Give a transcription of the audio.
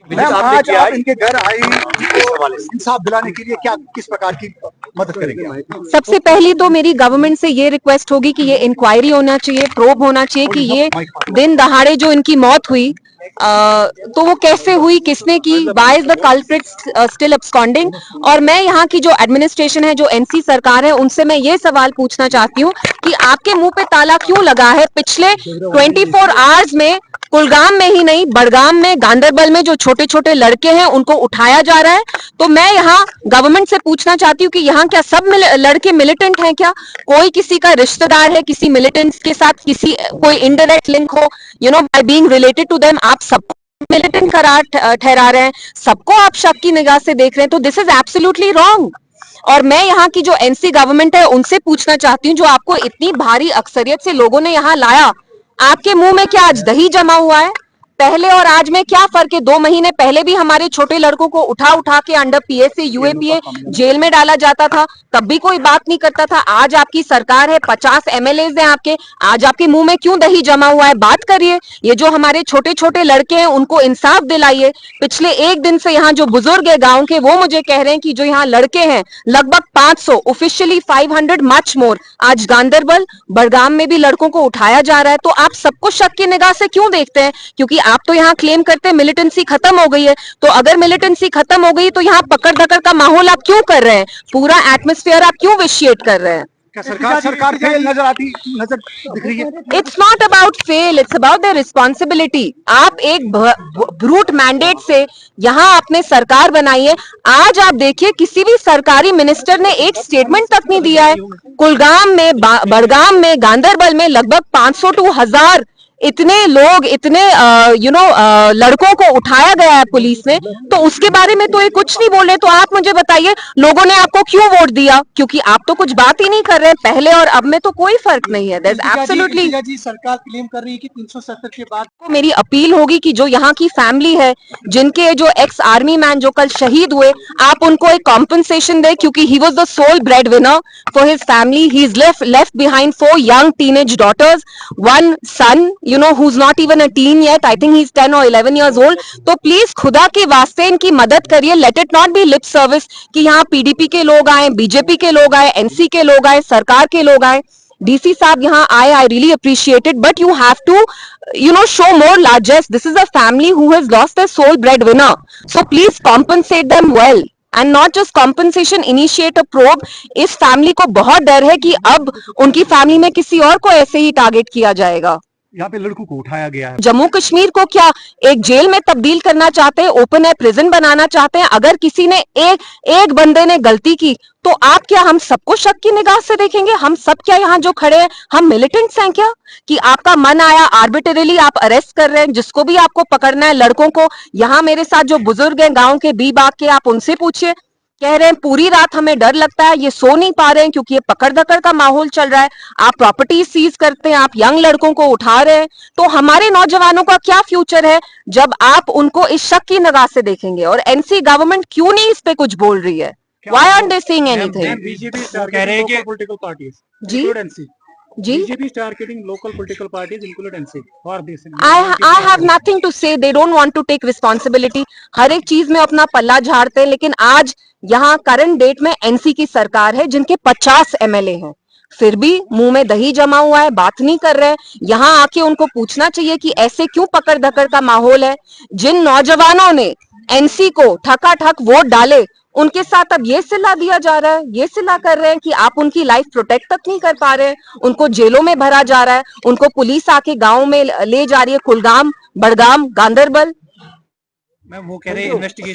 Ma'am आज आप इनके घर आई इंसाफ दिलाने के लिए, क्या किस प्रकार की मदद करेंगे? सबसे पहली तो मेरी गवर्नमेंट से ये रिक्वेस्ट होगी कि ये इंक्वायरी होना चाहिए, प्रोब होना चाहिए कि ये दिन दहाड़े जो इनकी मौत हुई तो वो कैसे हुई, किसने की, why is the culprit still absconding. और मैं यहाँ की जो एडमिनिस्ट्रेशन है, जो एनसी सरकार है, उनसे मैं ये सवाल पूछना चाहती हूँ कि आपके मुंह पे ताला क्यों लगा है? पिछले 24 आवर्स में कुलगाम में ही नहीं, बड़गाम में, गांधरबल में जो छोटे छोटे लड़के हैं उनको उठाया जा रहा है। तो मैं यहाँ गवर्नमेंट से पूछना चाहती हूँ कि यहाँ क्या सब लड़के मिलिटेंट हैं? क्या कोई किसी का रिश्तेदार है किसी मिलिटेंट्स के साथ, किसी कोई इनडायरेक्ट लिंक हो, by being related to them, आप सबको मिलिटेंट करार ठहरा रहे हैं, सबको आप शक की निगाह से देख रहे हैं। तो दिस इज एब्सोल्युटली रॉन्ग। और मैं यहाँ की जो एनसी गवर्नमेंट है उनसे पूछना चाहती हूँ, जो आपको इतनी भारी अक्सरियत से लोगों ने यहाँ लाया, आपके मुंह में क्या आज दही जमा हुआ है? पहले और आज में क्या फर्क है? 2 महीने पहले भी हमारे छोटे लड़कों को उठा उठा के अंडर पीएसए यूएपीए जेल में डाला जाता था, तब भी कोई बात नहीं करता था। आज आपकी सरकार है, 50 एमएलएज हैं आपके, आज आपके मुंह में क्यों दही जमा हुआ है? बात करिए। ये जो हमारे छोटे छोटे लड़के हैं उनको इंसाफ दिलाइए। पिछले एक दिन से यहाँ जो बुजुर्ग है गांव के, वो मुझे कह रहे हैं कि जो यहाँ लड़के हैं लगभग 500, ऑफिशियली 500 मच मोर, आज गांधरबल बड़गाम में भी लड़कों को उठाया जा रहा है। तो आप सबको शक की निगाह से क्यों देखते हैं? क्योंकि आप तो यहाँ क्लेम करते हैं मिलिटेंसी खत्म हो गई है, तो अगर मिलिटेंसी खत्म हो गई तो यहाँ पकड़ धकड़ का माहौल आप क्यों कर रहे हैं? पूरा एटमॉस्फेयर आप क्यों विशिएट कर रहे हैं? क्या सरकार फेल नजर दिख रही है? It's not about fail, it's about the responsibility. आप एक ब्रूट मैंडेट से यहाँ आपने सरकार बनाई है। आज आप देखिए किसी भी सरकारी मिनिस्टर ने एक स्टेटमेंट तक नहीं दिया है। कुलगाम में, बड़गाम में, गांधरबल में लगभग 500 to 1000 इतने लोग, इतने लड़कों को उठाया गया है पुलिस ने, तो उसके बारे में तो ये कुछ नहीं बोल रहे। तो आप मुझे बताइए लोगों ने आपको क्यों वोट दिया? क्योंकि आप तो कुछ बात ही नहीं कर रहे हैं। पहले और अब में तो कोई फर्क नहीं है। एब्सोल्युटली सरकार क्लेम कर रही है कि 370 के बाद मेरी अपील होगी कि जो यहाँ की फैमिली है, जिनके जो एक्स आर्मी मैन जो कल शहीद हुए, आप उनको एक कॉम्पनसेशन दे, क्योंकि he was the sole breadwinner for his family. He is left behind 4 young teenage daughters, 1 son who's not even a teen yet. I think he's 10 or 11 years old. तो प्लीज खुदा के वास्ते इनकी मदद करिए। Let it not B lib service कि यहाँ PDP के लोग आए, बीजेपी के लोग आए, एनसी के लोग आए, सरकार के लोग आए। डीसी साहब यहाँ आए, I really appreciate it, but you have to show more largest. This is a family who has lost their sole breadwinner, so please compensate them well and not just compensation, initiate a probe. इस family को बहुत डर है कि अब उनकी family में किसी और को ऐसे ही टारगेट किया जाएगा। यहाँ पे लड़कों को उठाया गया है। जम्मू कश्मीर को क्या एक जेल में तब्दील करना चाहते हैं? ओपन एयर प्रिजन बनाना चाहते हैं? अगर किसी ने एक बंदे ने गलती की तो आप क्या हम सबको शक की निगाह से देखेंगे? हम सब क्या यहाँ जो खड़े हैं हम मिलिटेंट्स हैं क्या? कि आपका मन आया आर्बिट्रेरली आप अरेस्ट कर रहे हैं जिसको भी आपको पकड़ना है, लड़कों को। यहाँ मेरे साथ जो बुजुर्ग हैं गांव के, बी बाग के, आप उनसे पूछिए, कह रहे हैं पूरी रात हमें डर लगता है, ये सो नहीं पा रहे हैं क्योंकि ये पकड़ धकड़ का माहौल चल रहा है। आप प्रॉपर्टी सीज करते हैं, आप यंग लड़कों को उठा रहे हैं, तो हमारे नौजवानों का क्या फ्यूचर है जब आप उनको इस शक की निगाह से देखेंगे? और एनसी गवर्नमेंट क्यों नहीं इस पे कुछ बोल रही है? Why aren't they saying anything? BJP कह रहे हैं कि पॉलिटिकल पार्टीज जी जी BJP is targeting local political parties include NC for this. I have nothing to say. They don't want to take responsibility. हर एक चीज में अपना पल्ला झाड़ते हैं। लेकिन आज यहाँ करंट डेट में एनसी की सरकार है जिनके 50 एमएलए हैं, फिर भी मुंह में दही जमा हुआ है, बात नहीं कर रहे हैं। यहाँ आके उनको पूछना चाहिए कि ऐसे क्यों पकड़ धकड़ का माहौल है? जिन नौजवानों ने एनसी को ठकाठक वोट डाले उनके साथ अब ये सिला दिया जा रहा है, ये सिला कर रहे हैं कि आप उनकी लाइफ प्रोटेक्ट तक नहीं कर पा रहे हैं, उनको जेलों में भरा जा रहा है, उनको पुलिस आके गांव में ले जा रही है, कुलगाम, बड़गाम, गांधरबल। मैं वो कह रहे हैं इन्वेस्टिगेशन